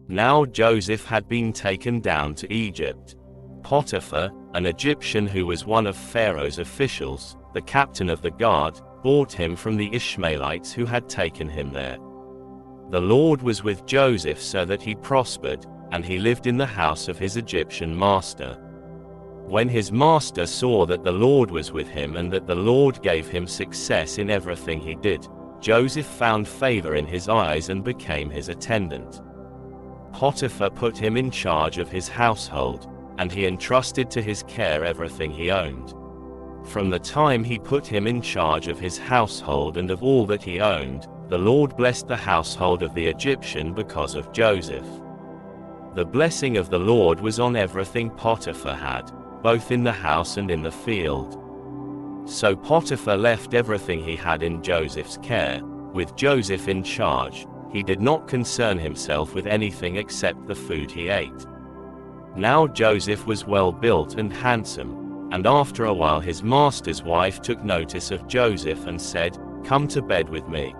Now Joseph had been taken down to Egypt. Potiphar, an Egyptian who was one of Pharaoh's officials, the captain of the guard, bought him from the Ishmaelites who had taken him there. The Lord was with Joseph so that he prospered, and he lived in the house of his Egyptian master. When his master saw that the Lord was with him and that the Lord gave him success in everything he did, Joseph found favor in his eyes and became his attendant. Potiphar put him in charge of his household, and he entrusted to his care everything he owned. From the time he put him in charge of his household and of all that he owned, the Lord blessed the household of the Egyptian because of Joseph. The blessing of the Lord was on everything Potiphar had, both in the house and in the field. So Potiphar left everything he had in Joseph's care, with Joseph in charge. He did not concern himself with anything except the food he ate. Now Joseph was well built and handsome, and after a while his master's wife took notice of Joseph and said, "Come to bed with me."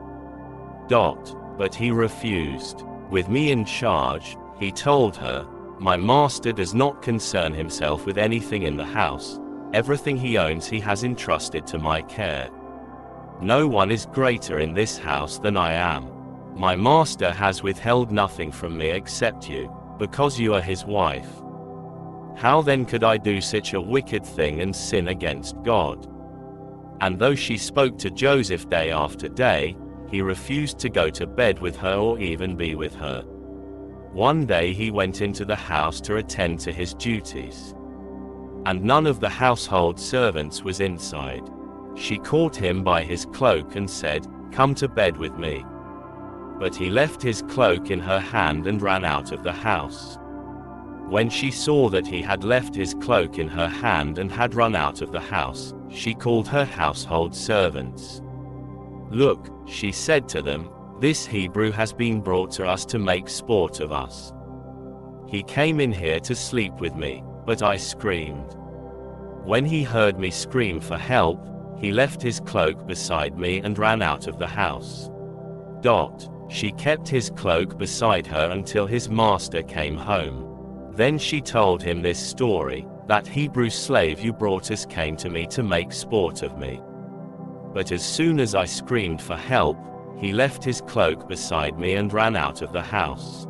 But he refused. "With me in charge," he told her, "my master does not concern himself with anything in the house. Everything he owns he has entrusted to my care. No one is greater in this house than I am. My master has withheld nothing from me except you, because you are his wife. How then could I do such a wicked thing and sin against God?" And though she spoke to Joseph day after day, he refused to go to bed with her or even be with her. One day he went into the house to attend to his duties, and none of the household servants was inside. She caught him by his cloak and said, "Come to bed with me." But he left his cloak in her hand and ran out of the house. When she saw that he had left his cloak in her hand and had run out of the house, she called her household servants. "Look," she said to them, "this Hebrew has been brought to us to make sport of us. He came in here to sleep with me, but I screamed. When he heard me scream for help, he left his cloak beside me and ran out of the house." She kept his cloak beside her until his master came home. Then she told him this story: "That Hebrew slave you brought us came to me to make sport of me. But as soon as I screamed for help, he left his cloak beside me and ran out of the house."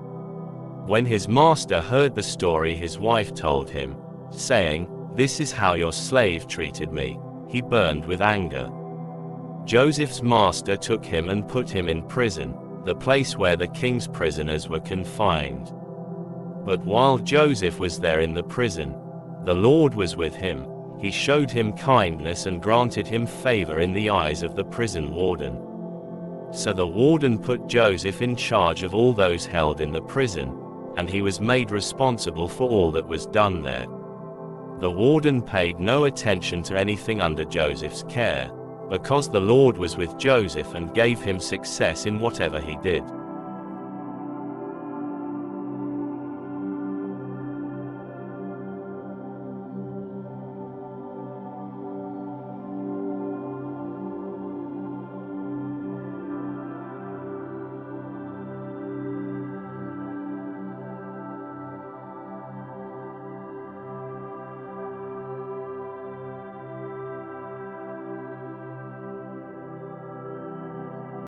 When his master heard the story his wife told him, saying, "This is how your slave treated me," he burned with anger. Joseph's master took him and put him in prison, the place where the king's prisoners were confined. But while Joseph was there in the prison, the Lord was with him. He showed him kindness and granted him favor in the eyes of the prison warden. So the warden put Joseph in charge of all those held in the prison, and he was made responsible for all that was done there. The warden paid no attention to anything under Joseph's care, because the Lord was with Joseph and gave him success in whatever he did.